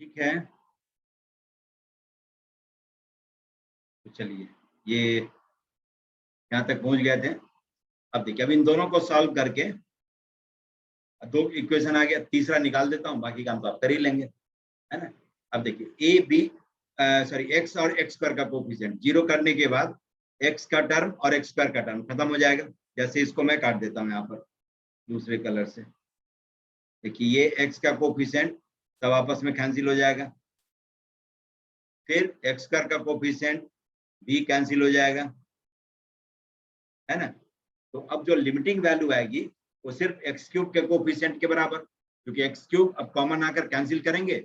ठीक है, तो चलिए ये यहाँ तक पहुंच गए थे। अब देखिए, अब इन दोनों को सॉल्व करके दो इक्वेशन आ गया, तीसरा निकाल देता हूँ, बाकी काम तो आप कर ही लेंगे, है ना। अब देखिए ए बी सॉरी एक्स और एक्स स्क्वायर का कोफिशिएंट जीरो करने के बाद एक्स का टर्म और एक्स स्क्वायर का टर्म खत्म हो जाएगा। जैसे इसको मैं काट देता हूँ यहाँ पर दूसरे कलर से। देखिए ये एक्स का कोफिशिएंट सब आपस में कैंसिल हो जाएगा, फिर एक्स स्क्वायर का कोफिशिएंट भी कैंसिल हो जाएगा, है ना। तो अब जो लिमिटिंग वैल्यू आएगी वो सिर्फ एक्स क्यूब के कोफिशिएंट के बराबर, क्योंकि एक्स क्यूब अब कॉमन आकर कैंसिल करेंगे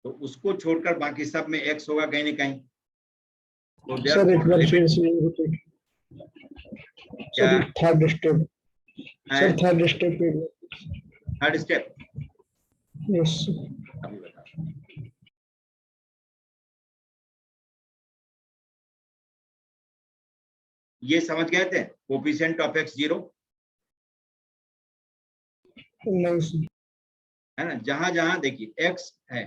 तो उसको छोड़कर बाकी सब में एक्स होगा कहीं ना कहीं। तो सर एक बार फिर से रिपीट। क्या sir third step, sir third step पे। थर्ड स्टेप यस अभी बता। ये समझ गए थे कोफिशिएंट ऑफ एक्स जीरो, नहीं है ना। जहां जहां देखिए एक्स है,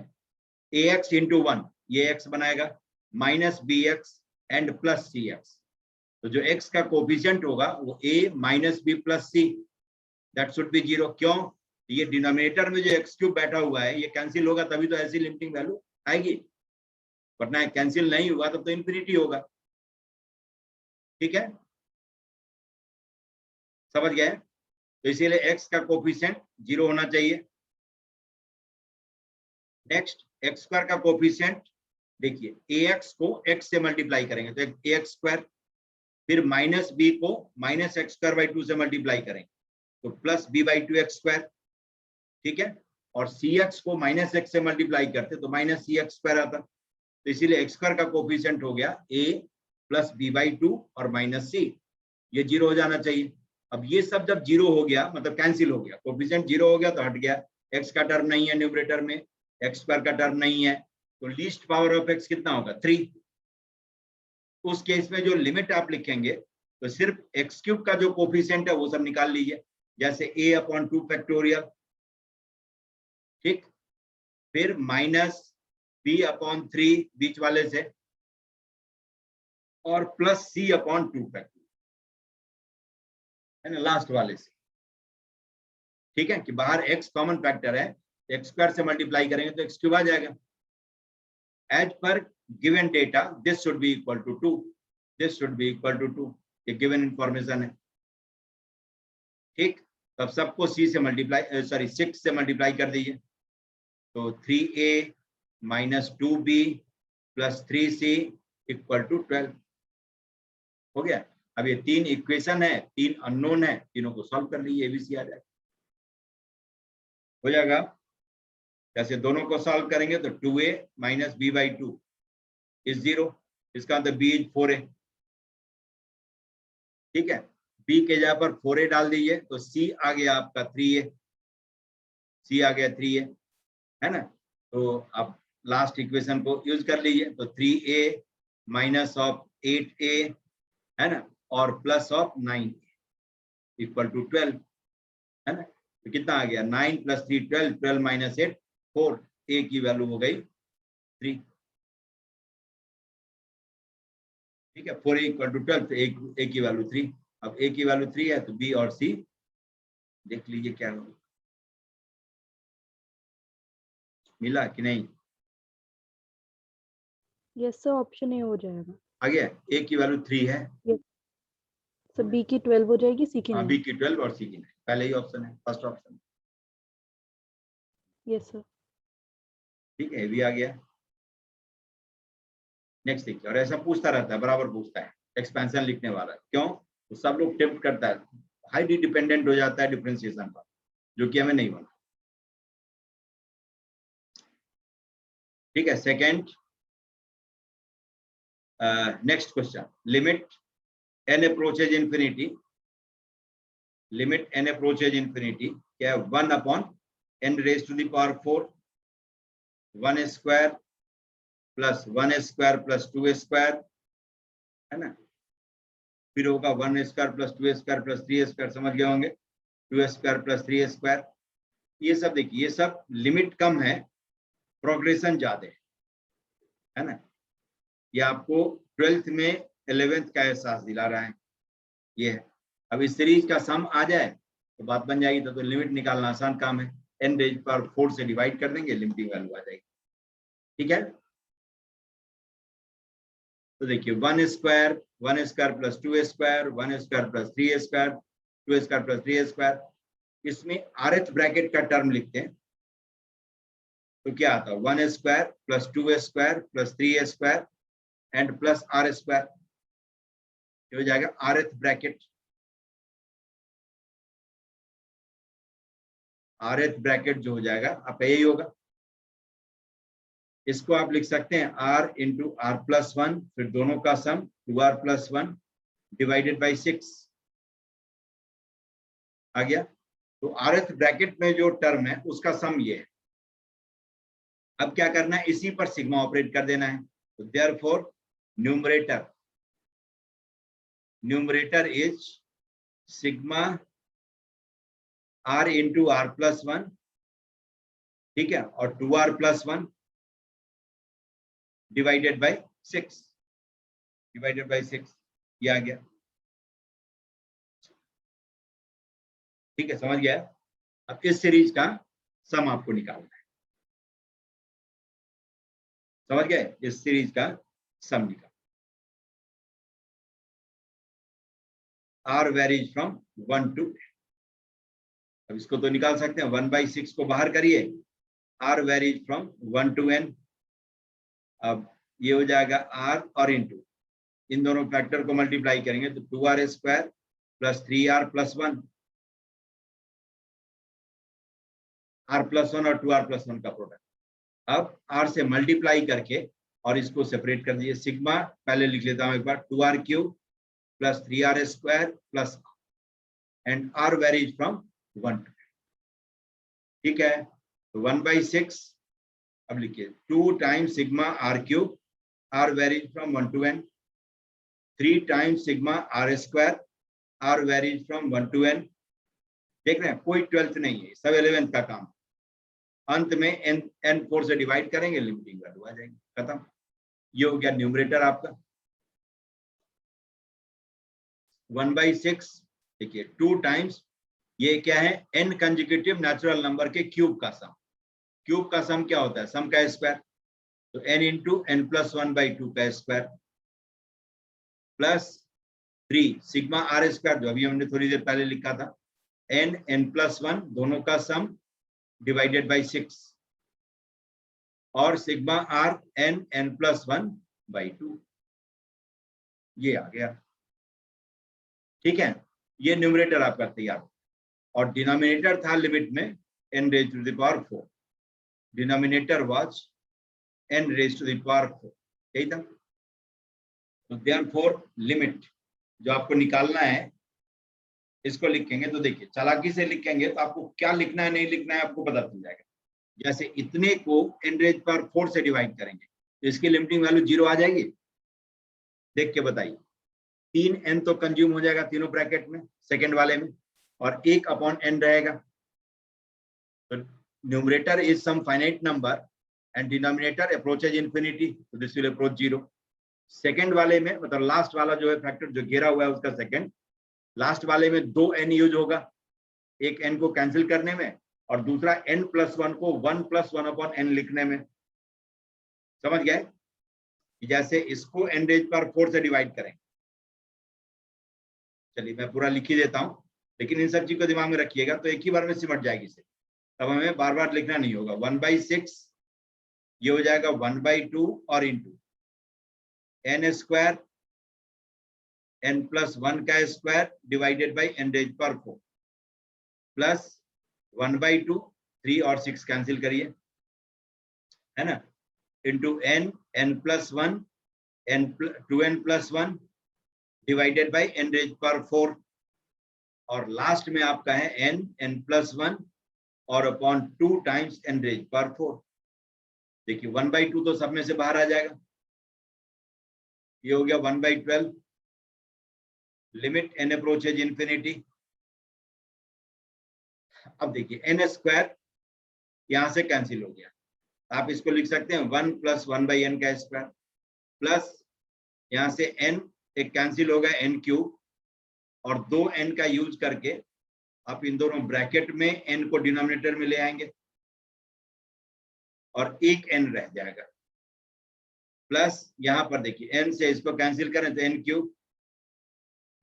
ए एक्स इंटू वन, ये एक्स बनाएगा, minus b x and plus c x. तो जो एक्स का कोफिशिएंट होगा वो a minus b plus c, that should be zero. क्यों? ये डिनोमिनेटर में जो एक्स क्यूब बैठा हुआ है ये कैंसिल होगा, तभी तो ऐसी लिमिटिंग वैल्यू आएगी, वरना कैंसिल नहीं हुआ तब तो इन्फिनिटी होगा। ठीक है, समझ गए। तो इसीलिए एक्स का कोफिशिएंट जीरो होना चाहिए। नेक्स्ट एक्स स्क्वायर का कोफिशिएंट, देखिए ए एक्स को एक्स से मल्टीप्लाई करेंगे तो ए एक्स स्क्वायर, फिर माइनस बी को minus x square by two से मल्टीप्लाई करेंगे तो plus b by two x square. ठीक है, और सी एक्स को माइनस एक्स से मल्टीप्लाई करते तो माइनस सी एक्स स्क्वायर आता। तो इसीलिए एक्स स्क्वायर का कोफिशिएंट हो गया ए प्लस बी बाई टू और माइनस सी, ये जीरो हो जाना चाहिए। अब ये सब जब जीरो हो गया मतलब कैंसिल हो गया, कोफिशिएंट जीरो हो गया तो हट गया, एक्स का टर्म नहीं है न्यूमरेटर में, एक्स स्क्वायर का टर्म नहीं है, तो लीस्ट पावर ऑफ एक्स कितना होगा 3। उस केस में जो लिमिट आप लिखेंगे तो सिर्फ एक्स क्यूब का जो कोफिशिएंट है वो सब निकाल लीजिए, जैसे a अपॉन 2 फैक्टोरियल, ठीक, फिर माइनस b अपॉन 3 बीच वाले से, और प्लस c अपॉन 2 फैक्टोरियल, है ना, लास्ट वाले से। ठीक है, कि बाहर x कॉमन फैक्टर है, एक्स स्क्वायर से मल्टीप्लाई करेंगे तो एक्स क्यूब आ जाएगा। As per given data this should be equal to 2, this should be equal to 2, ये गिवन इंफॉर्मेशन है। ठीक, तब सबको c से मल्टीप्लाई सॉरी 6 से मल्टीप्लाई कर दीजिए, तो 3a minus 2b plus 3c equal to 12 हो गया। अब ये तीन इक्वेशन है, तीन अननोन है, तीनों को सॉल्व कर लीजिए, एबीसी आ जाएगा, हो जाएगा। जैसे दोनों को सॉल्व करेंगे तो 2a minus b by 2 is 0, इसका मतलब b इज 4a। ठीक है, b के जगह पर 4a डाल दीजिए तो c आ गया आपका 3a, c आ गया 3a, है ना। तो आप लास्ट इक्वेशन को यूज कर लीजिए, तो 3a माइनस ऑफ 8a, है ना, और प्लस ऑफ 9 इक्वल टू 12, है ना। तो कितना आ गया 9 प्लस 3 12, 12 माइनस 8 4, a की वैल्यू हो गई 3। ठीक है, 4a इक्वल टू 12, तो a की वैल्यू 3। अब a की वैल्यू 3 है तो b और c देख लीजिए क्या होगा, मिला कि नहीं। यस सर, ऑप्शन ए हो जाएगा। आ गया, a की वैल्यू 3 है, सर बी की 12 हो जाएगी, सी की हाँ 9। b की 12 और c की 9, पहले ही ऑप्शन है, फर्स्ट ऑप्शन। Yes sir. ठीक है, भी आ गया। नेक्स्ट देखिए, और ऐसा पूछता रहता है, बराबर पूछता है, एक्सपेंशन लिखने वाला, क्यों? तो सब लोग टेम्प्ट करता है, हाईली डिपेंडेंट हो जाता है डिफरेंशिएशन पर, जो कि हमें नहीं होना। ठीक है, second next question, limit n approaches infinity, limit n approaches infinity क्या है, 1 upon n raise to the power 4, 1 square plus 1 square plus 2 square, है ना, फिर होगा 1 square plus 2 square plus 3 square, समझ गए होंगे, 2 स्क्वायर प्लस 3 स्क्वायर। ये सब देखिए, ये सब लिमिट कम है प्रोग्रेशन ज्यादा है ना। ये आपको 12th में 11th का एहसास दिला रहा है। ये है, अब इस सीरीज का सम आ जाए तो बात बन जाएगी। तो लिमिट निकालना आसान काम है, n रेज पावर 4 से डिवाइड कर देंगे, लिमिटिंग वैल्यू आ जाएगी। ठीक है, तो देखिए 1 square plus 2 square, 1 square plus 3 square, 2 square plus 3 square. इसमें rth ब्रैकेट का टर्म लिखते हैं तो क्या आता है, 1 square plus 2 square plus 3 square and plus r square. ये हो जाएगा rth ब्रैकेट। rth ब्रैकेट जो हो जाएगा आपका यही होगा। इसको आप लिख सकते हैं r इंटू आर प्लस 1, फिर दोनों का सम 2r प्लस 1 डिवाइडेड बाई 6 आ गया। तो rth ब्रैकेट में जो टर्म है उसका सम ये है। अब क्या करना है, इसी पर सिग्मा ऑपरेट कर देना है। तो therefore numerator is sigma r into r plus 1, ठीक है, और 2r प्लस 1 डिवाइडेड बाई 6, ये आ गया। ठीक है, समझ गया। अब इस सीरीज का सम आपको निकालना है, समझ गए, इस सीरीज का सम निकाल। r वेरीज फ्रॉम 1 to, अब इसको तो निकाल सकते हैं, 1/6 को बाहर करिए, r varies from 1 to n। अब ये हो जाएगा r और इंटू इन दोनों फैक्टर को मल्टीप्लाई करेंगे तो 2r square plus 3r plus 1, r plus 1 और 2r प्लस 1 का प्रोडक्ट। अब r से मल्टीप्लाई करके और इसको सेपरेट कर दीजिए। सिग्मा पहले लिख लेता हूं एक बार, 2r cube plus 3r square plus and r varies from 1 to, ठीक है। तो 1/6, अब लिखिए 2 times sigma r cube, r varies from 1 to n, 3 times sigma r square, r varies from 1 to n। देख रहे हैं, कोई 12th नहीं है, सब 11th का काम। अंत में n 4 से डिवाइड करेंगे, लिमिटिंग वैल्यू आ जाएगी, खत्म। ये हो गया न्यूमरेटर आपका 1/6। देखिए 2 टाइम्स, ये क्या है, n कंसेक्यूटिव नेचुरल नंबर के क्यूब का सम। क्यूब का सम क्या होता है, सम का स्क्वायर। तो n इंटू n प्लस 1/2 का square plus 3 sigma r square, जो अभी हमने थोड़ी देर पहले लिखा था, n प्लस 1 दोनों का सम डिवाइडेड बाई 6 और सिग्मा r n प्लस 1/2, ये आ गया। ठीक है, ये न्यूमरेटर आपका तैयार। और डिनोमिनेटर था लिमिट में n raise to the power 4, denominator was n raise to the power 4, यही था। तो देयरफॉर लिमिट जो आपको निकालना है, इसको लिखेंगे तो देखिए चालाकी से लिखेंगे तो आपको क्या लिखना है नहीं लिखना है आपको पता चल जाएगा। जैसे इतने को n रेज पावर 4 से डिवाइड करेंगे तो इसकी लिमिटिंग वैल्यू 0 आ जाएगी। देख के बताइए, 3n तो कंज्यूम हो जाएगा तीनों ब्रैकेट में, सेकंड वाले में, और 1/n रहेगा। तो numerator is some finite number and denominator approaches infinity, तो दिस विल अप्रोच 0। सेकंड वाले में, मतलब लास्ट वाला जो है फैक्टर जो घेरा हुआ है उसका सेकंड, लास्ट वाले में 2n यूज होगा, एक n को कैंसिल करने में और दूसरा n प्लस 1 को 1 + 1/n लिखने में। समझ गए? जैसे इसको n रेज पर 4 से डिवाइड करें, चलिए मैं पूरा लिख ही देता हूं, लेकिन इन सब चीज को दिमाग में रखिएगा तो एक ही बार में सिमट जाएगी इसे, तब हमें बार बार लिखना नहीं होगा। 1/6 ये हो जाएगा 1/2 और into n square n plus 1 का square divided by n raise पर 4 प्लस 1/2, 3 और 6 कैंसिल करिए, है ना, into n plus 1 2n plus 1 divided by n raise पर 4, और लास्ट में आपका है n प्लस 1 और अपॉन 2 टाइम्स n रेज पर 4। देखिए 1/2 तो सब में से बाहर आ जाएगा, ये हो गया 1/12। Limit n approaches infinity. अब देखिए n स्क्वायर यहां से कैंसिल हो गया, आप इसको लिख सकते हैं 1 + 1/n का स्क्वायर प्लस यहाँ से n एक कैंसिल हो गया n³ और 2n का यूज करके आप इन दोनों ब्रैकेट में n को डिनोमिनेटर में ले आएंगे और एक n रह जाएगा प्लस यहाँ पर देखिए n से इसको कैंसिल करें तो n³।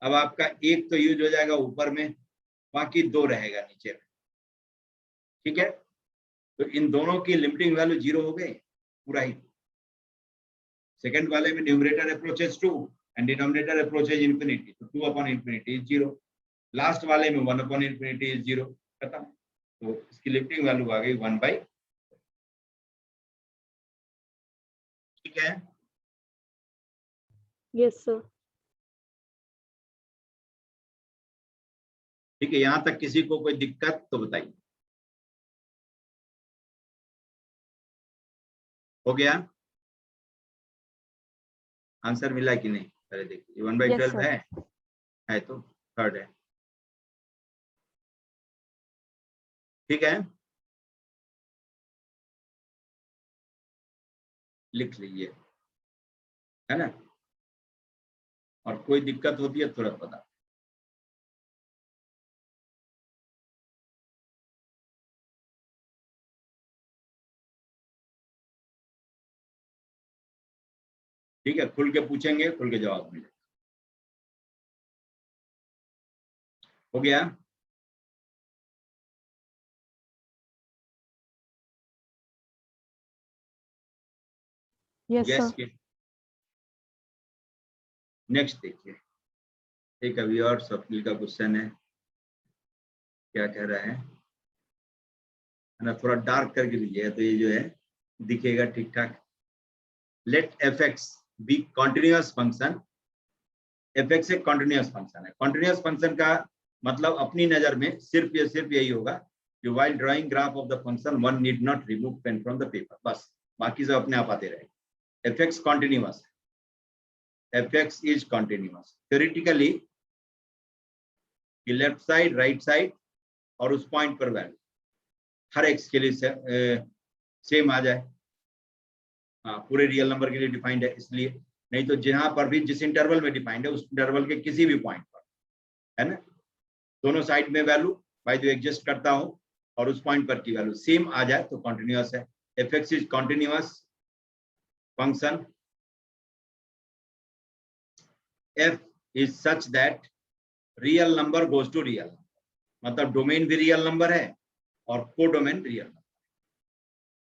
अब आपका एक तो यूज हो जाएगा ऊपर में, बाकी 2 रहेगा नीचे में। ठीक है, तो इन दोनों की लिमिटिंग वैल्यू 0 हो गई पूरा ही। सेकंड वाले में numerator approaches 2 and denominator approaches infinity, तो 2/∞ इज 0। लास्ट वाले में 1/∞ इज 0, खत्म। तो इसकी लिमिटिंग वैल्यू आ गई 1/। ठीक है, यस सर। ठीक है, यहां तक किसी को कोई दिक्कत तो बताइए। हो गया, आंसर मिला कि नहीं? पहले देखिए 1/12 Yes, sir. है तो थर्ड है। ठीक है, लिख लीजिए, है ना? और कोई दिक्कत होती है तुरंत बता। ठीक है, खुल के पूछेंगे, खुल के जवाब मिलेगा। हो गया? Yes, yes sir. के नेक्स्ट देखिए, एक अभी और सफील का क्वेश्चन है। क्या कह रहा है ना, थोड़ा डार्क करके लीजिए तो ये जो है दिखेगा ठीक ठाक। Late f(x) B continuous function. f(x) एक कॉन्टिन्यूअस फंक्शन है। कॉन्टिन्यूअस फंक्शन का मतलब अपनी नजर में सिर्फ यही होगा कि while drawing graph of the function one need not remove pen from the paper, बस बाकी सब अपने आप आते रहेगा। f(x) continuous, f(x) is continuous theoretically कि लेफ्ट साइड राइट साइड और उस पॉइंट पर वैल्यू हर x के लिए सेम आ जाए। हाँ, पूरे रियल नंबर के लिए डिफाइंड है इसलिए, नहीं तो जहां पर भी जिस इंटरवल में डिफाइंड है उस इंटरवल के किसी भी पॉइंट पर, है ना, दोनों साइड में वैल्यू बाय द एडजस्ट करता हूं और उस पॉइंट पर की वैल्यू सेम आ जाए तो कॉन्टिन्यूअस है। f(x) is continuous function. f is such that real number goes to real, मतलब डोमेन भी रियल नंबर है और कोडोमेन रियल नंबर।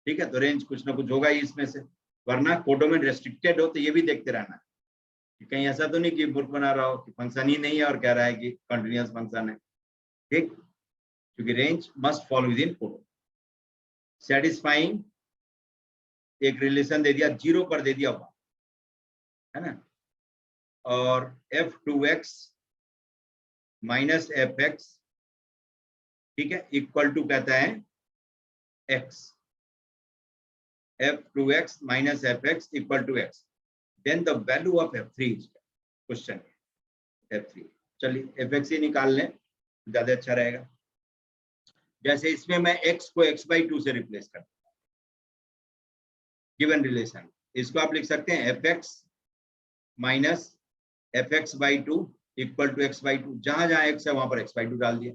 ठीक है, तो रेंज कुछ ना कुछ होगा ही इसमें से, वरना कोडोमेन रेस्ट्रिक्टेड हो तो ये भी देखते रहना कि कहीं ऐसा तो नहीं कि बुक बना रहा हो कि फंक्शन ही नहीं है और कह रहा है कि कंटिन्यूअस फंक्शन है। ठीक, क्योंकि range must follow with in codomain. Satisfying एक रिलेशन दे दिया, 0 पर दे दिया 1, है ना, और f(2x) माइनस f(x), ठीक है, इक्वल टू कहता है x, f(2x) minus f(x) equal to x, then the value of f(3) is question f(3). चलिए f(x) ही निकाल लें, ज्यादा अच्छा रहेगा। जैसे इसमें मैं x को x/2 से रिप्लेस करता हूं, गिवन रिलेशन, इसको आप लिख सकते हैं f(x) minus f(x/2) equal to x/2। जहां जहां x है वहां पर x/2 डाल दिया,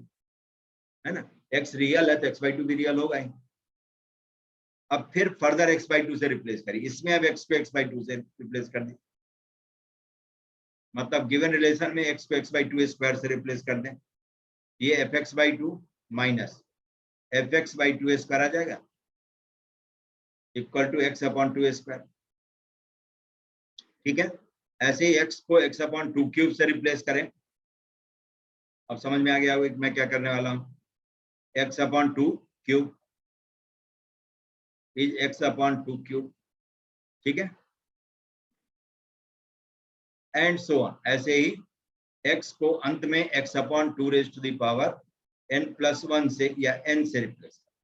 है ना, x रियल है तो x/2 भी रियल होगा ही। अब फिर फर्दर x/2 से रिप्लेस करिए, इसमें अब x को x/2 से रिप्लेस कर दें, मतलब गिवन रिलेशन में x को x/2 स्क्वायर से रिप्लेस कर दें। ये f(x/2) माइनस f(x/2) स्क्वायर आ जाएगा इक्वल टू x/2 स्क्वायर। ठीक है, ऐसे ही x को x/2³ से रिप्लेस करें। अब समझ में आ गया होगा कि मैं क्या करने वाला हूं। x/2³ इज x/2³, ठीक है, एंड सो ऑन। ऐसे ही x को अंत में x/2⁴n+1 से या n से रिप्लेस करें,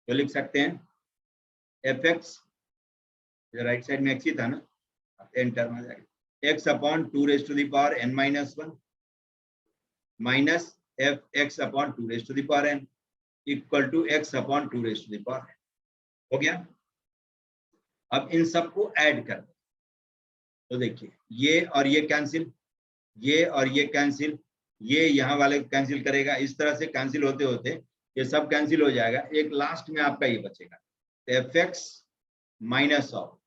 तो लिख सकते हैं f(x), राइट साइड में x ही था ना, n टर्म आ जाएगा, x/2⁴n−1 minus f(x/2⁴n), equal to x upon 2 raise to the power. हो गया। अब इन सबको ऐड कर, तो देखिए ये और ये कैंसिल, ये और ये कैंसिल, ये यहाँ वाले कैंसिल करेगा, इस तरह से कैंसिल होते होते ये सब कैंसिल हो जाएगा। एक लास्ट में आपका ये बचेगा, f x minus of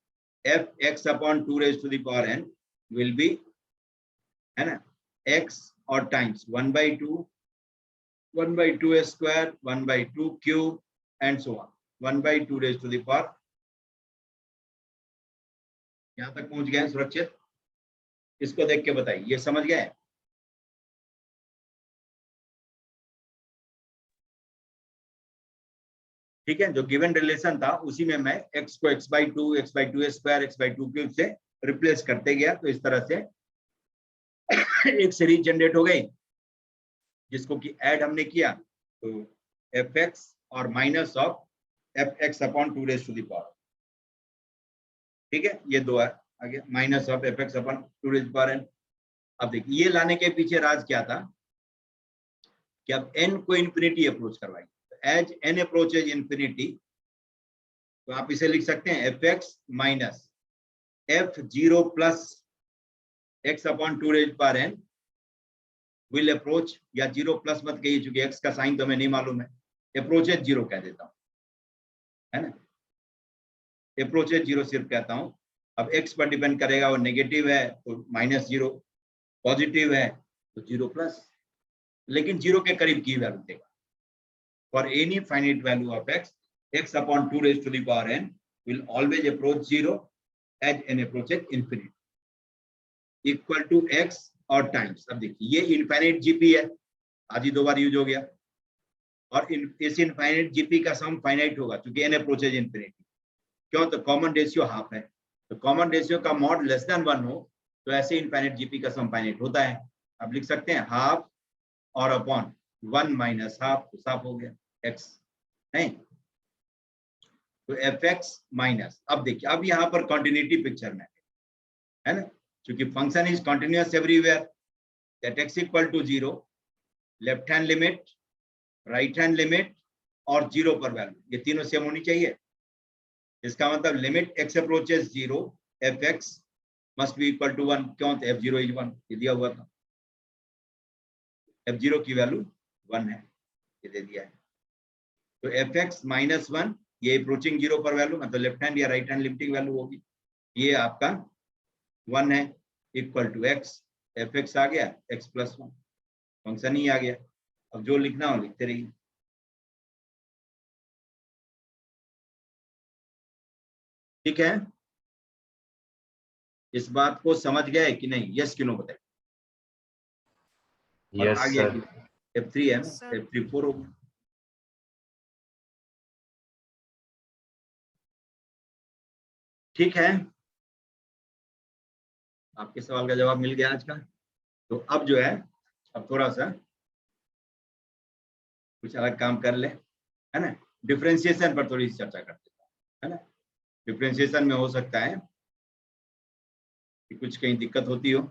f x upon 2 raise to the power n will be, है ना, x और times 1/2, 1/2 square, 1/2 cube and so on, 1/2 raise to the power. यहाँ तक पहुंच गए सुरक्षित? इसको देख के बताइए, ये समझ गए? ठीक है, जो गिवन रिलेशन था उसी में मैं x को x/2, x/2 square, x/2 cube से रिप्लेस करते गया, तो इस तरह से एक सीरीज जनरेट हो गई जिसको कि ऐड हमने किया, तो एफ एक्स और minus of f x upon 2 raise to the power. ठीक है, ये दो है आगे, minus of f x upon 2 raise to the power n। अब देखिए ये लाने के पीछे राज क्या था कि अब n को इन्फिनिटी अप्रोच करवाई, एज n अप्रोचेज इन्फिनिटी, तो आप इसे लिख सकते हैं f x minus f0 plus x upon 2 raise to the power n will approach, या 0 प्लस मत कहिए क्योंकि x का साइन तो हमें नहीं मालूम है, अप्रोचेज 0 कह देता हूं, है ना, अप्रोचेज 0 सिर्फ कहता हूं। अब x पर डिपेंड करेगा, वो नेगेटिव है तो -0, पॉजिटिव है तो 0 प्लस, लेकिन 0 के करीब की वैल्यू देगा। For any finite value of x, x upon 2 raise to the power n will always approach 0 as n approaches infinity, equal to x और टाइम्स। अब देखिए ये इनफाइनाइट जीपी है, आज ही 2 बार यूज हो गया, और इस इनफाइनाइट जीपी का सम फाइनाइट होगा क्योंकि n अप्रोचेज इन्फिनिटी। क्यों? तो कॉमन रेशियो हाफ है, तो कॉमन रेशियो का मॉड लेस देन 1 हो तो ऐसे इनफाइनाइट जीपी का सम फाइनाइट होता है। आप लिख सकते हैं हाफ और अपॉन 1 माइनस हाफ, तो साफ हो गया x, नहीं तो एफ एक्स माइनस। अब देखिए अब यहाँ पर कॉन्टिन्यूटी पिक्चर में है ना, क्योंकि function is continuous everywhere, that x equal to 0, left hand limit, right hand limit और 0 पर वैल्यू, ये तीनों सेम होनी चाहिए। इसका मतलब limit x approaches 0, f x must be equal to 1। क्यों? तो f0 इज 1, ये दिया हुआ था, f0 की वैल्यू 1 है, ये दे दिया है। तो एफ एक्स माइनस 1, ये अप्रोचिंग 0 पर वैल्यू, मतलब लेफ्ट हैंड या राइट हैंड लिमिटिंग वैल्यू होगी, ये आपका 1 है, equal to x, f x आ गया x प्लस 1, फंक्शन ही आ गया। अब जो लिखना हो लिखते रहिए। ठीक है, इस बात को समझ गए कि नहीं? यस कि नो बताइए। और यस आ गया सर। कि F3 है, F3 4 होगा। ठीक है, आपके सवाल का जवाब मिल गया आज का। तो अब जो है, अब थोड़ा सा कुछ अलग काम कर ले, है ना, डिफरेंशिएशन पर थोड़ी सी चर्चा करते हैं, है ना। डिफरेंशिएशन में हो सकता है कि कुछ कहीं दिक्कत होती हो,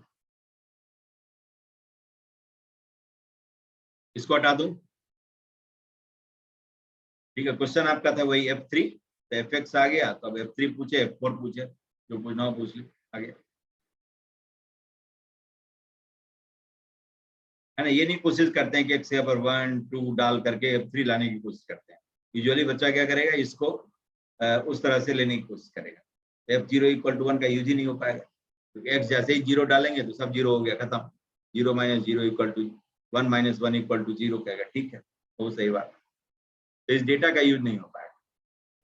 इसको हटा दो। ठीक है, क्वेश्चन आपका था वही F3, तो एफ एक्स आ गया, तो अब F3 पूछे, F4 पूछे, जो पूछना हो पूछ ली, आगे, है ना। ये नहीं कोशिश करते हैं कि x पर 1 2 डाल करके F3 लाने की कोशिश करते हैं। यूजुअली बच्चा क्या करेगा, इसको उस तरह से लेने की कोशिश करेगा, f0 इक्वल टू 1 का यूज ही नहीं हो पाएगा, क्योंकि x जैसे ही 0 डालेंगे तो सब 0 हो गया, खत्म। 0 minus 0 equal to 1 minus 1 equal to 0 कहेगा, ठीक है, वो सही बात। तो इस डेटा का यूज नहीं हो पाएगा,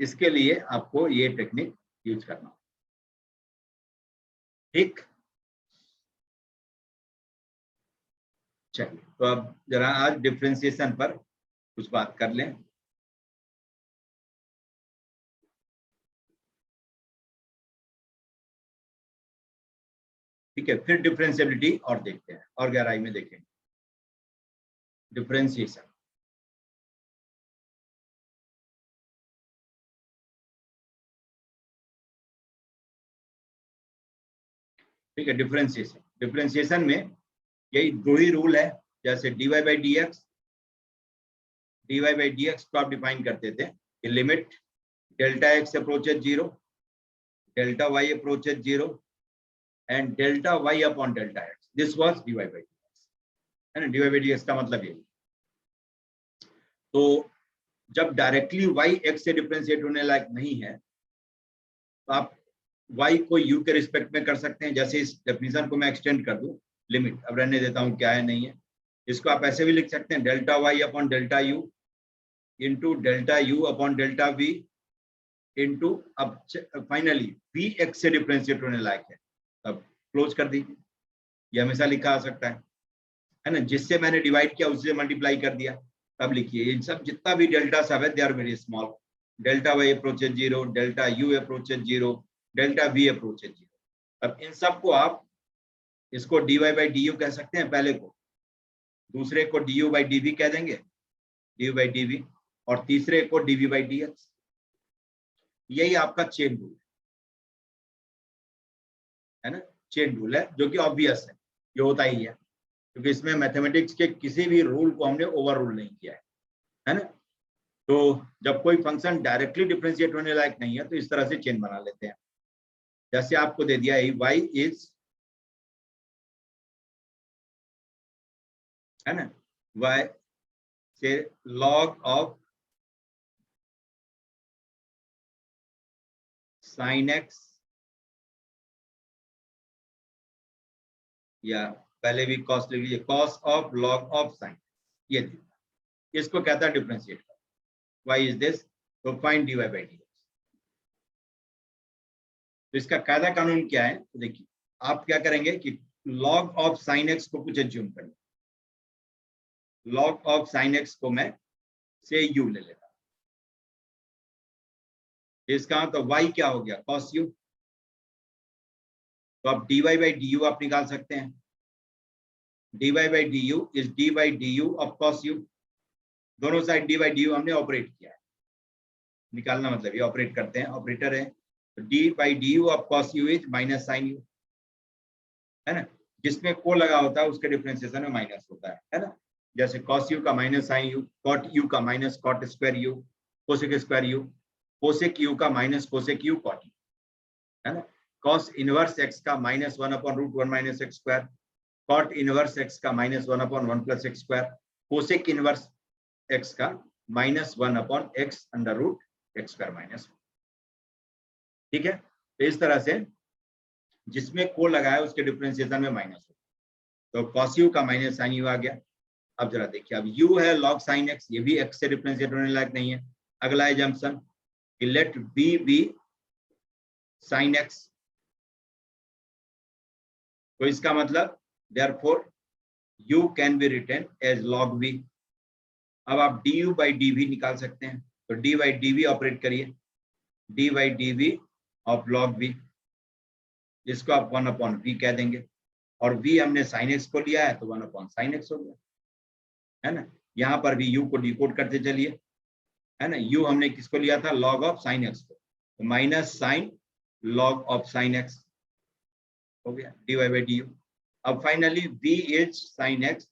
इसके लिए आपको ये टेक्निक यूज करना, ठीक। चलिए, तो अब जरा आज डिफरेंशिएशन पर कुछ बात कर लें। ठीक है, फिर डिफरेंशिएबिलिटी और देखते हैं, और गहराई में देखेंगे डिफरेंशिएशन। ठीक है, डिफरेंशिएशन में यही दो ही रूल है, जैसे dy by dx dy by dx को आप डिफाइन करते थे कि limit delta x approaches 0, delta y approaches 0 and delta y upon delta x, this was dy by dx, है ना। dy by dx का मतलब ये। तो जब डायरेक्टली y x से डिफरेंशिएट होने लायक नहीं है तो आप y को u के रिस्पेक्ट में कर सकते हैं। जैसे इस डेफिनेशन को मैं एक्सटेंड कर दूं, लिमिट अब रहने देता हूं क्या है नहीं है, इसको आप ऐसे भी लिख सकते हैं delta y upon delta u into delta u upon delta v into, अब फाइनली v x से डिफरेंशिएट होने लायक है तब क्लोज कर दीजिए। ये हमेशा लिखा आ सकता है ना। जिससे मैंने डिवाइड किया उससे मल्टीप्लाई कर दिया, तब लिखिए ये सब जितना भी डेल्टा सब है they are very small, delta y approaches 0, delta u approaches 0, delta v approaches 0। अब इन सब को आप इसको dy by du कह सकते हैं पहले को, दूसरे को du by dv कह देंगे, du by dv, और तीसरे को dv by dx। यही आपका चेन रूल है ना, चेन रूल है जो कि ऑब्वियस है, ये होता ही है क्योंकि इसमें मैथमेटिक्स के किसी भी रूल को हमने ओवर रूल नहीं किया है ना। तो जब कोई फंक्शन डायरेक्टली डिफरेंशिएट होने लायक नहीं है तो इस तरह से चेन बना लेते हैं। जैसे आपको दे दिया है y इज, है ना, y से log ऑफ sin x, या पहले भी cos लिख लीजिए, cos of log of sin, ये इसको कहता है डिफरेंशिएट। y इज दिस, तो फाइंड dy by dx। तो इसका कायदा कानून क्या है, तो देखिए आप क्या करेंगे कि log ऑफ sin x को कुछ एज्यूम करिए, log ऑफ sin x को मैं से u ले लेता हूं, इसका तो y क्या हो गया cos u, तो आप dy by du आप निकाल सकते हैं, dy by du is d by du of cos u, दोनों साइड d by du हमने ऑपरेट किया है, निकालना मतलब ये ऑपरेट करते हैं, ऑपरेटर है, तो d by du of cos u is minus sin u, है ना। जिसमें को लगा होता है उसके डिफरेंशिएशन में माइनस होता है ना। जैसे cos u का minus sin u, cot u का minus cot square u, cosec square u, cosec u का minus cosec u cot u, है ना। cos इनवर्स x का minus 1 upon root 1 minus x square, cot inverse x का minus 1 upon 1 plus x square, cosec inverse x का minus 1 upon x under root x square minus 1। ठीक है, तो इस तरह से जिसमें को लगाया उसके डिफरेंशिएशन में माइनस हो, तो cos u का माइनस sin u आ गया। अब जरा देखिए, अब u है log sin x, ये भी x से डिफरेंशिएट होने लायक नहीं है। अगला एजम्पशन कि let b be sin x, तो इसका मतलब therefore u can be written as log v। अब आप du by dv निकाल सकते हैं, तो d by dv ऑपरेट करिए, d by dv of log v, जिसको आप 1 अपॉन v कह देंगे, और v हमने sin x को लिया है तो 1 अपॉन sin x हो गया, है ना। यहाँ पर भी u को डिकोड करते चलिए, है ना। u हमने किसको लिया था, log ऑफ sin x को, तो minus sine log of sin x हो गया dy by du। अब finally v is sin x,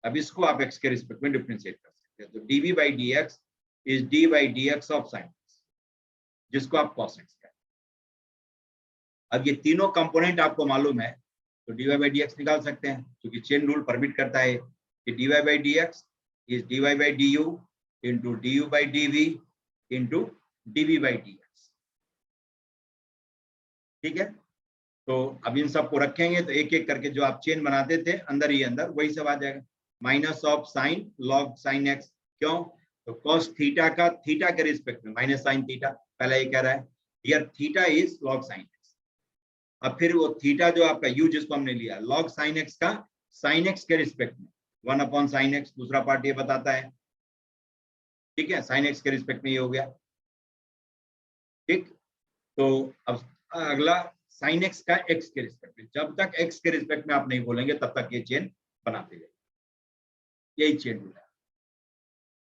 अब इसको आप x के रिस्पेक्ट में डिफरेंशिएट कर सकते हैं, तो dv by dx is d by dx of sin x, जिसको आप cos x कहते हैं। अब ये तीनों कंपोनेंट आपको मालूम है तो dy by dx निकाल सकते हैं, क्योंकि चेन रूल परमिट करता है कि dy by dx is dy by du into du by dv into dv by dx। ठीक है, तो अब इन सबको रखेंगे तो एक एक करके जो आप चेन बनाते थे अंदर ही अंदर वही सब आ जाएगा। Minus of sine log sin x, क्यों, तो cos थीटा का थीटा के रिस्पेक्ट में माइनस साइन थीटा, पहला ये कह रहा है here theta is log sin x। अब फिर वो थीटा जो आपका u जिसको हमने लिया log sin x का sin x के रिस्पेक्ट में 1 अपॉन sin x, दूसरा पार्ट ये बताता है, ठीक है, sin x के रिस्पेक्ट में ये हो गया। ठीक, तो अब अगला sin x का x के रिस्पेक्ट में, जब तक x के रिस्पेक्ट में आप नहीं बोलेंगे तब तक ये चेन बनाते जाइए, यही चेन रूल है।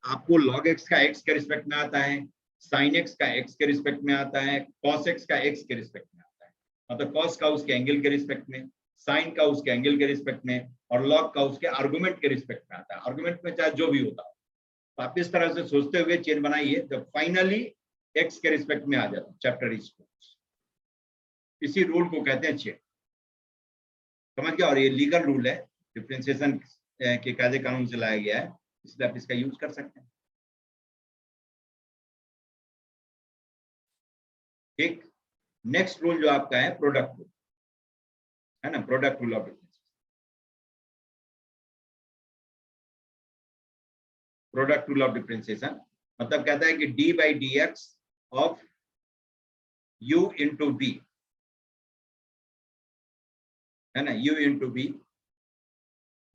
आपको log x का x के रिस्पेक्ट में आता है, sin x का x के रिस्पेक्ट में आता है, cos x का x के रिस्पेक्ट में आता है, मतलब cos का उसके एंगल के रिस्पेक्ट में, sin का उसके एंगल के रिस्पेक्ट में, और log का उसके आर्गुमेंट के रिस्पेक्ट में आता है। आर्गुमेंट में चाहे जो भी होता है, तो आप इस तरह से सोचते हुए चेन बनाइए जब फाइनली एक्स के रिस्पेक्ट में आ जाता है चैप्टर इज क्लोज। इसी रूल को कहते हैं चेन, समझ गया। और ये लीगल रूल है, डिफरेंशिएशन के कायदे कानून से लाया गया है, इसलिए आप इसका यूज कर सकते हैं। एक नेक्स्ट रूल जो आपका है प्रोडक्ट रूल, है ना, product rule of differentiation. Product rule of differentiation मतलब कहता है कि d by d x of u into b, है ना, u इंटू बी,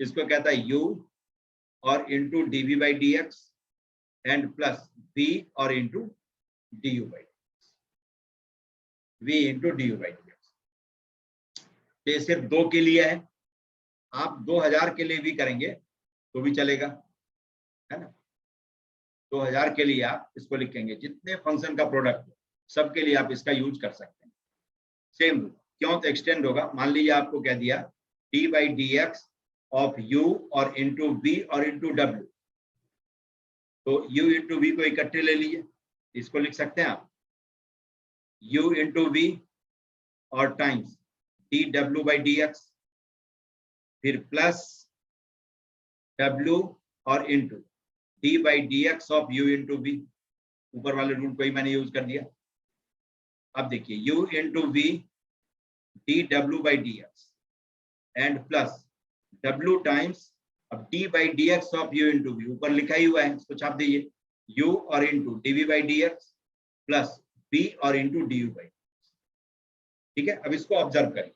इसको कहता है u और into d v by d x and plus b और into d u by v into d u by d x. ये सिर्फ 2 के लिए है, आप 2000 के लिए भी करेंगे तो भी चलेगा, है ना। 2000 के लिए आप इसको लिखेंगे, जितने फंक्शन का प्रोडक्ट हो सबके लिए आप इसका यूज कर सकते हैं। सेम रूल क्यों, तो एक्सटेंड होगा। मान लीजिए आपको कह दिया D by d x of you और इंटू बी और इंटू डब्ल्यू, तो u इंटू बी को इकट्ठे ले लीजिए, इसको लिख सकते हैं आप u इंटू बी और टाइम्स डी डब्ल्यू बाई डी एक्स, फिर प्लस w और into d by d x of u into b. ऊपर वाले रूल को ही मैंने यूज कर दिया। अब देखिए u इंटू बी डी डब्ल्यू by d x and plus w times अब d by d x of u into b, ऊपर लिखा ही हुआ है, इसको छाप दीजिए u और into dv by d x plus b और इंटू डी यू बाई। ठीक है, अब इसको ऑब्जर्व करिए,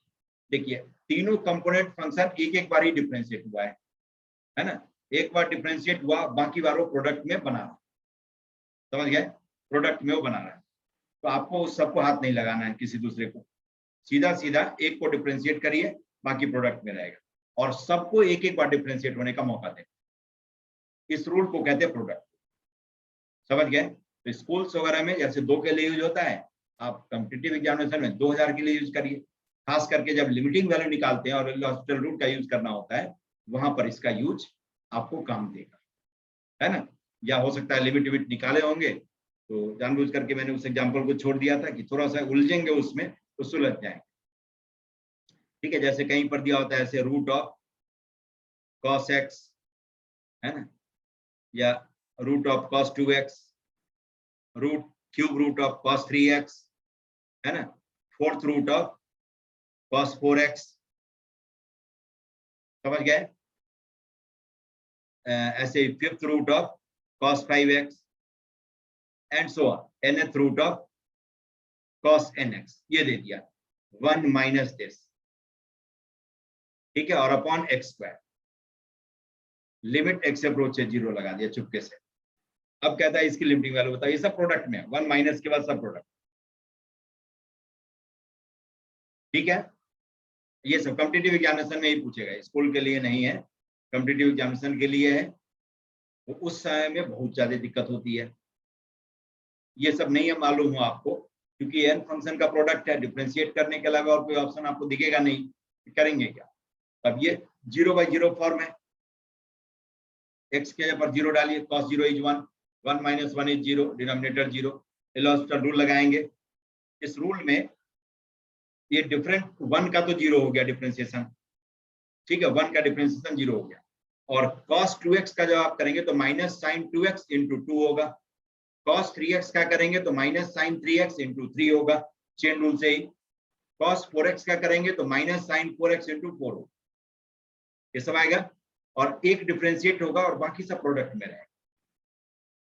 देखिए तीनों कंपोनेंट फंक्शन एक एक बार ही डिफरेंशिएट हुआ है ना, एक बार डिफरेंशिएट हुआ, बाकी बारों प्रोडक्ट में बना रहा, समझ गए, प्रोडक्ट में वो बना रहा है। तो आपको उस सबको हाथ नहीं लगाना है किसी दूसरे को, सीधा सीधा एक को डिफरेंशिएट करिए, बाकी प्रोडक्ट में रहेगा, और सबको एक एक बार डिफरेंशिएट होने का मौका दें। इस रूल को कहते हैं प्रोडक्ट, समझ गए। तो स्कूल्स वगैरह में जैसे 2 के लिए यूज होता है, आप कॉम्पिटिटिव एग्जामिनेशन में 2000 के लिए यूज करिए, खास करके जब लिमिटिंग वैल्यू निकालते हैं और हॉस्पिटल रूल का यूज करना होता है, वहां पर इसका यूज आपको काम देगा, है ना। या हो सकता है लिमिट विमिट निकाले होंगे तो जानबूझ करके मैंने उस एग्जाम्पल को छोड़ दिया था कि थोड़ा सा उलझेंगे उसमें तो सुलझ जाएंगे। ठीक है, जैसे कहीं पर दिया होता है ऐसे रूट ऑफ cos x, है ना, या root of cos 2x, root cube root of cos 3x, है ना, fourth root of cos 4x, समझ गए। ऐसे fifth root of cos 5x and so on, nth root of cos nx, ये दे दिया 1 माइनस दिस, ठीक है, और upon x square, limit x approach से 0 लगा दिया चुपके से। अब कहता है इसकी लिमिटिंग वैल्यू बताओ, ये सब प्रोडक्ट में 1 माइनस के बाद सब प्रोडक्ट, ठीक है। ये सब कॉम्पिटिटिव एग्जामिनेशन में ही पूछेगा, स्कूल के लिए नहीं है, कॉम्पिटिटिव एग्जामिनेशन के लिए है। तो उस समय में बहुत ज्यादा दिक्कत होती है, ये सब नहीं है मालूम हो आपको, क्योंकि n फंक्शन का प्रोडक्ट है, डिफरेंशिएट करने के अलावा और कोई ऑप्शन आपको दिखेगा नहीं, करेंगे क्या। अब ये 0 बाई 0 फॉर्म है, x के जगह पर 0 डालिए, cos 0 is 1, 1 minus 1 is 0, denominator 0, L'Hospital rule लगाएंगे। इस रूल में ये डिफरेंट 1 का तो 0 हो गया डिफरेंशिएशन, ठीक है, 1 का डिफरेंशिएशन 0 हो गया, और cos 2x का जब आप करेंगे तो माइनस साइन 2x इंटू 2 होगा, cos 3x का करेंगे तो माइनस साइन 3x इंटू 3 होगा, चेन रूल से ही। cos 4x का करेंगे तो माइनस साइन 4x इंटू 4 होगा, ये सब आएगा, और एक डिफरेंशिएट होगा और बाकी सब प्रोडक्ट में रहेगा,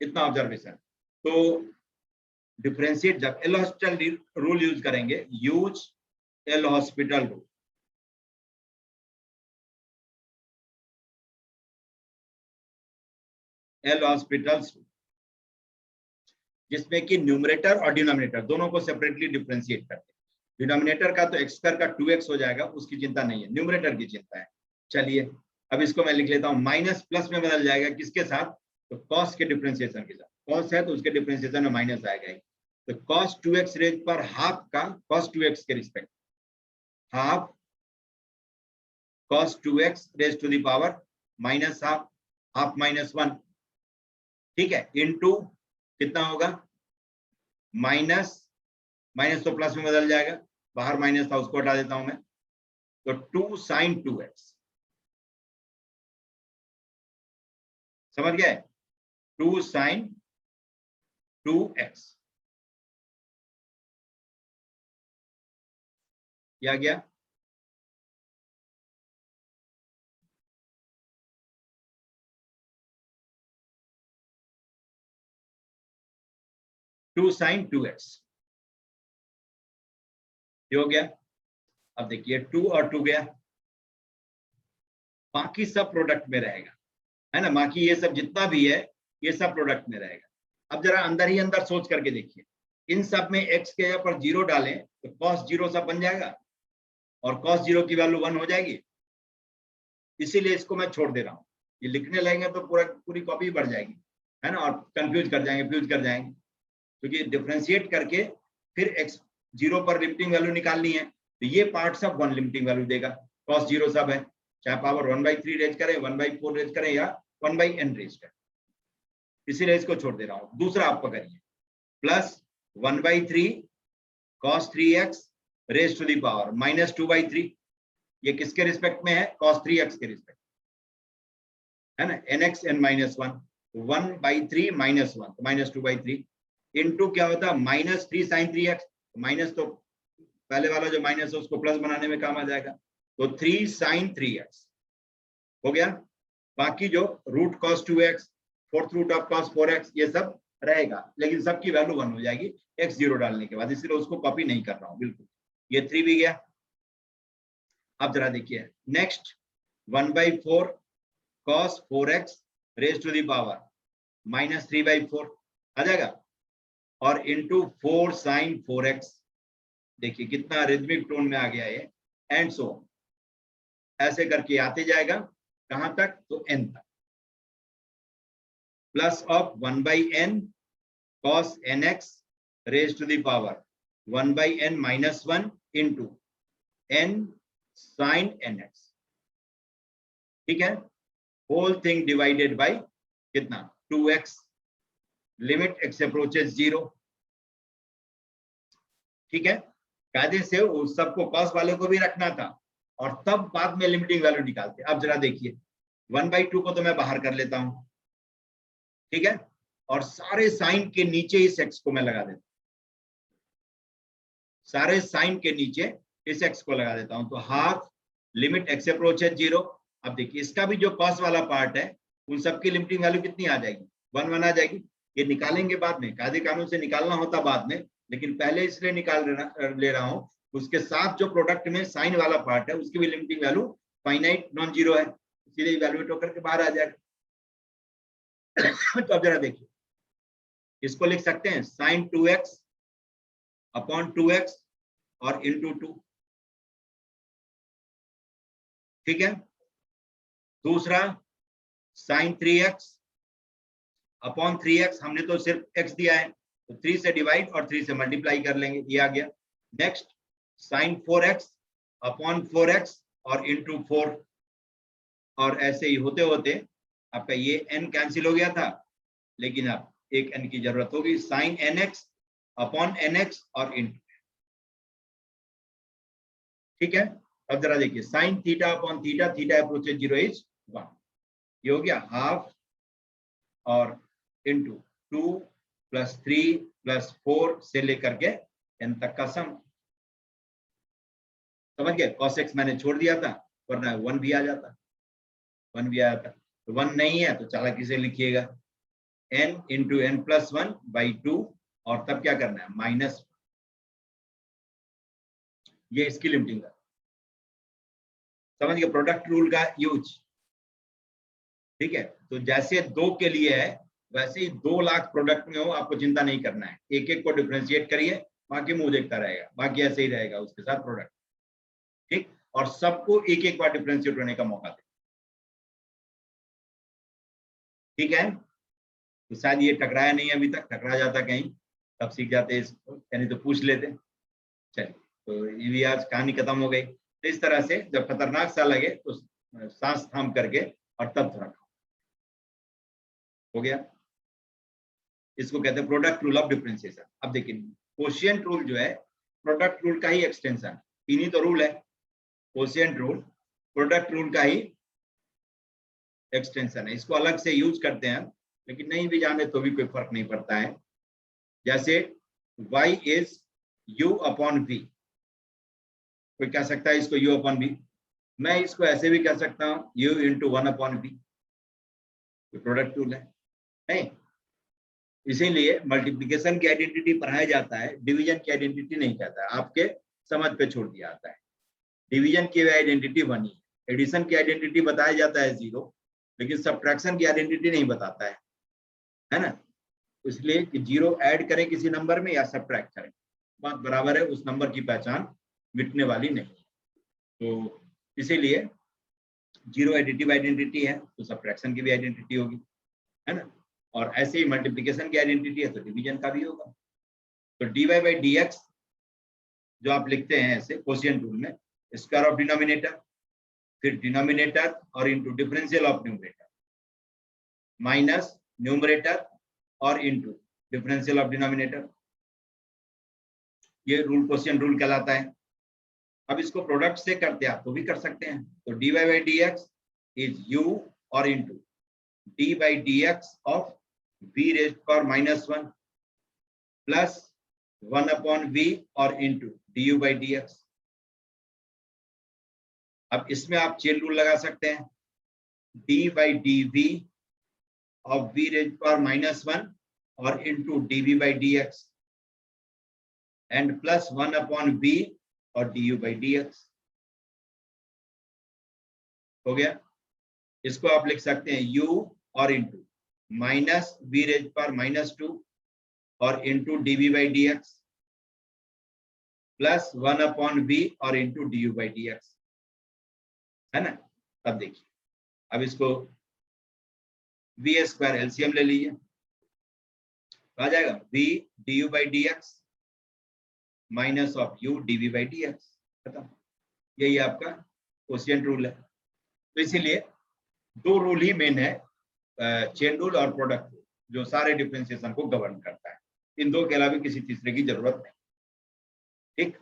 इतना ऑब्जर्वेशन। तो डिफरेंशिएट जब एल'हॉस्पिटल रूल यूज करेंगे, यूज एल'हॉस्पिटल रूल, एल'हॉस्पिटल रूल, जिसमें कि न्यूमरेटर और डिनोमिनेटर दोनों को सेपरेटली डिफरेंशिएट करते हैं। डिनोमिनेटर का तो x स्क्वायर का 2x हो जाएगा, उसकी चिंता नहीं है, न्यूमरेटर की चिंता है। चलिए अब इसको मैं लिख लेता हूँ, माइनस प्लस में बदल जाएगा, किसके साथ, तो cos के डिफरेंशिएशन के साथ, cos है तो उसके डिफरेंशिएशन में माइनस आएगा, तो cos 2x रेज पर हाफ का cos 2x के respect half cos 2x raise to the power minus half, half minus 1, ठीक है, इनटू कितना होगा, माइनस, माइनस तो प्लस में बदल जाएगा, बाहर माइनस था उसको हटा देता हूं मैं, तो 2 sin 2x, समझ गए, 2 sin 2x, क्या गया, टू साइन 2x, ये हो गया। अब देखिए 2 और 2 गया, बाकी सब प्रोडक्ट में रहेगा, है ना, बाकी ये सब जितना भी है ये सब प्रोडक्ट में रहेगा। अब जरा अंदर ही अंदर सोच करके देखिए, इन सब में x के जगह पर 0 डालें तो cos 0 सब बन जाएगा और cos 0 की वैल्यू 1 हो जाएगी, इसीलिए इसको मैं छोड़ दे रहा हूँ। ये लिखने लगेंगे तो पूरी कॉपी बढ़ जाएगी, है ना, और कंफ्यूज कर जाएंगे, फ्यूज कर जाएंगे, क्योंकि डिफरेंशिएट करके फिर x 0 पर लिमिटिंग वैल्यू निकालनी है, तो ये पार्ट सब 1 लिमिटिंग वैल्यू देगा, cos 0 सब है, चाहे पावर 1/3 रेज करें, 1/4 रेज करें या 1/n रेज करें, इसीलिए इसको छोड़ दे रहा हूं। दूसरा आप पकड़िए, plus 1/3 cos 3x raise to the power minus 2/3, ये किसके रिस्पेक्ट में है, cos 3x के रिस्पेक्ट, है ना, nx n minus 1, 1/3 minus 1 minus 2/3 into क्या होता है माइनस 3 sin 3x, माइनस तो पहले वाला जो माइनस है उसको प्लस बनाने में काम आ जाएगा, तो 3 sin 3x हो गया। बाकी जो root cos 2x, fourth root of cos 4x ये सब रहेगा, लेकिन सबकी वैल्यू 1 हो जाएगी x 0 डालने के बाद, इसलिए उसको कॉपी नहीं कर रहा हूं बिल्कुल। ये 3 भी गया। अब जरा देखिए next, 1/4 cos 4x raise to the power minus 3/4 आ जाएगा, और इंटू 4 sin 4x, देखिए कितना रिदमिक टोन में आ गया ये, एंड सो ऐसे करके आते जाएगा कहां तक, तो n तक, plus of 1/n cos nx raise to the power 1/n minus 1 into n sin nx, ठीक है, होल थिंग डिवाइडेड बाय कितना 2x, लिमिट x अप्रोचेस 0, ठीक है, कायदे से उस सबको cos वाले को भी रखना था और तब बाद में लिमिटिंग वैल्यू निकालते। अब जरा देखिए 1/2 को तो मैं बाहर कर लेता हूं, ठीक है, और सारे साइन के नीचे इस x को मैं लगा देता हूं, सारे साइन के नीचे इस x को लगा देता हूं, तो हाफ लिमिट x अप्रोचेस 0। अब देखिए इसका भी जो कॉस वाला पार्ट है उन सबकी लिमिटिंग वैल्यू कितनी आ जाएगी, 1 आ जाएगी, ये निकालेंगे बाद में, कायदे कानून से निकालना होता बाद में, लेकिन पहले इसलिए निकाल ले रहा हूं, उसके साथ जो प्रोडक्ट में साइन वाला पार्ट है उसकी भी limiting value finite non zero है, इसीलिए इवैल्यूएट होकर के बाहर आ जाएगा। तो अब जरा देखिए, इसको लिख सकते हैं sin 2x अपॉन 2x और इंटू 2, ठीक है। दूसरा sin 3x अपॉन 3x, हमने तो सिर्फ x दिया है तो 3 से डिवाइड और 3 से मल्टीप्लाई कर लेंगे, ये आ गया। Next sin 4x upon 4x और इंटू 4, और ऐसे ही होते होते आपका ये n कैंसिल हो गया था, लेकिन अब एक n की जरूरत होगी, sin nx अपॉन nx और इंटू, ठीक है। अब जरा देखिए sin theta upon theta, theta approaches 0 is 1, ये हो गया हाफ और इंटू 2 प्लस 3 प्लस 4 से लेकर के n तक का सम, समझ गए। cos x मैंने छोड़ दिया था वरना 1 भी आ जाता, 1 भी आ जाता, तो 1 नहीं है तो चालाकी से लिखिएगा n इंटू n प्लस 1/2, और तब क्या करना है माइनस, ये इसकी लिमिटिंग है, समझ गए, प्रोडक्ट रूल का यूज, ठीक है। तो जैसे 2 के लिए है वैसे ही 2 लाख प्रोडक्ट में हो, आपको चिंता नहीं करना है, एक एक को डिफरेंशिएट करिए, बाकी मुंह देखता रहेगा, बाकी ऐसे ही रहेगा उसके साथ प्रोडक्ट, ठीक, और सबको एक एक बार डिफरेंशिएट होने का मौका दे, ठीक है। तो शायद ये टकराया नहीं अभी तक, टकरा जाता कहीं तब सीख जाते इसको, यानी तो पूछ लेते। चलिए, तो ये भी आज कहानी खत्म हो गई। तो इस तरह से जब खतरनाक सा लगे तो सांस थाम करके और तब थोड़ा हो गया। इसको कहते हैं प्रोडक्ट रूल ऑफ डिफरेंशिएशन। अब देखिए कोशिएंट रूल जो है प्रोडक्ट रूल का ही एक्सटेंशन, तीन ही तो रूल है, कोशिएंट रूल प्रोडक्ट रूल का ही एक्सटेंशन है। इसको अलग से यूज करते हैं, लेकिन नहीं भी जाने तो भी कोई फर्क नहीं पड़ता है। जैसे y is u upon v, कोई कह सकता है इसको u अपॉन v, मैं इसको ऐसे भी कह सकता हूँ u into 1 upon v, product rule है नहीं। इसीलिए मल्टीप्लिकेशन की आइडेंटिटी पढ़ाया जाता है, डिवीजन की आइडेंटिटी नहीं कहता है, आपके समझ पे छोड़ दिया जाता है। डिवीजन की आइडेंटिटी 1 ही, एडिशन की आइडेंटिटी बताया जाता है 0, लेकिन सब्ट्रैक्शन की आइडेंटिटी नहीं बताता है ना। इसलिए कि 0 ऐड करें किसी नंबर में या सब्ट्रैक्ट करें, बात बराबर है, उस नंबर की पहचान मिटने वाली नहीं है। तो इसीलिए 0 एडिटिव आइडेंटिटी है तो सब्ट्रैक्शन की भी आइडेंटिटी होगी, है ना। और ऐसे ही मल्टीप्लिकेशन की आइडेंटिटी है तो डिवीजन का भी होगा। तो dy बाई dx जो आप लिखते हैं ऐसे कोशिएंट रूल में, स्क्वायर ऑफ डिनोमिनेटर, फिर डिनोमिनेटर और into differential of numerator, minus numerator और इनटू डिफरेंशियल ऑफ डिनोमिनेटर, ये रूल कोशिएंट रूल कहलाता है। अब इसको प्रोडक्ट से करते हैं आप तो भी कर सकते हैं। तो dy by dx is u और into d by dx of v raised power -1 plus 1 upon v और इनटू du बाई dx। अब इसमें आप चेन रूल लगा सकते हैं, d by dv of v raised power -1 और into dv by dx and plus 1 upon v और du by dx। हो गया। इसको आप लिख सकते हैं u और इनटू माइनस v रेज पर -2 और into dv by dx plus 1 upon v और इनटू du बाई dx, है ना। अब देखिए, अब इसको v स्क्वायर एलसीएम ले लीजिए, आ जाएगा v du by dx minus of u dv by dx, खत्म। यही आपका कोशिएंट रूल है। तो इसीलिए दो रूल ही मेन है, चेन रूल और प्रोडक्ट रूल, जो सारे डिफरेंशिएशन को गवर्न करता है। इन दो के अलावा किसी तीसरे की जरूरत नहीं। ठीक,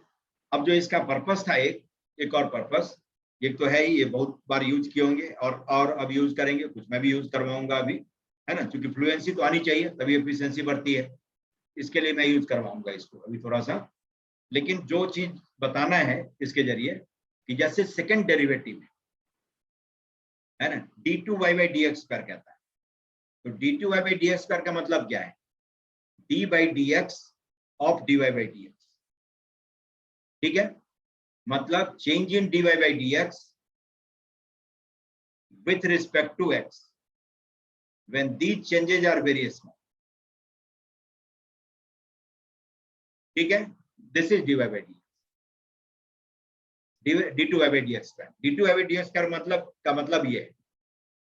अब जो इसका पर्पस था, एक और पर्पस, एक तो है ही, ये बहुत बार यूज किए होंगे और अब यूज करेंगे, कुछ मैं भी यूज करवाऊंगा अभी, है ना, क्योंकि फ्लुएंसी तो आनी चाहिए तभी एफिशिएंसी बढ़ती है। इसके लिए मैं यूज करवाऊंगा इसको अभी थोड़ा सा। लेकिन जो चीज बताना है इसके जरिए कि जैसे सेकेंड डेरिवेटिव है ना, d2y बाई dx स्क्वायर कहता है, तो d2y बाई dx स्क्वायर का मतलब क्या है, d by dx of dy by dx। ठीक है, मतलब change in dy by dx with respect to x when these changes are very small। ठीक है, this is dy by dx, d2y by dx square. d2y by dx square मतलब ये है,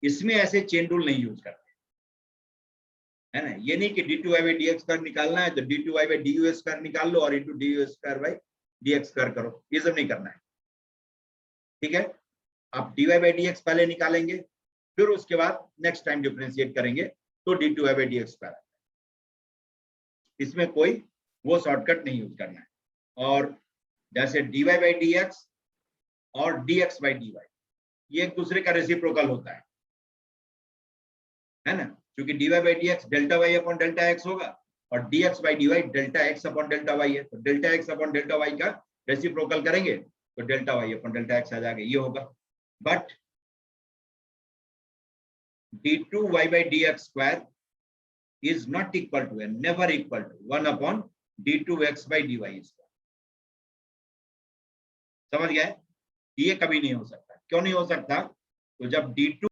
इसमें ऐसे चेन रूल नहीं यूज करते, है ना। ये नहीं कि d2y बाई dx स्क्वायर निकालना है तो d2y बाई du स्क्वायर निकाल लो और into du square by dx square करो, ये सब नहीं करना है। ठीक है, आप dy बाई dx पहले निकालेंगे, फिर उसके बाद नेक्स्ट टाइम डिफरेंशिएट करेंगे तो d2y बाई dx स्क्वायर। इसमें कोई वो शॉर्टकट नहीं यूज करना है। और जैसे dy बाई dx और dx बाई dy, ये एक दूसरे का रेसिप्रोकल होता है ना, क्योंकि dy by dx delta y upon delta x होगा और dx by dy delta x upon delta y है, तो delta x upon delta y का रेसिप्रोकल करेंगे तो delta y upon delta x आ जाएगा, ये होगा। But d2y by dx square is not equal to and never equal to 1 upon d2x by dy square. समझ गए, ये कभी नहीं हो सकता। क्यों नहीं हो सकता, तो जब d2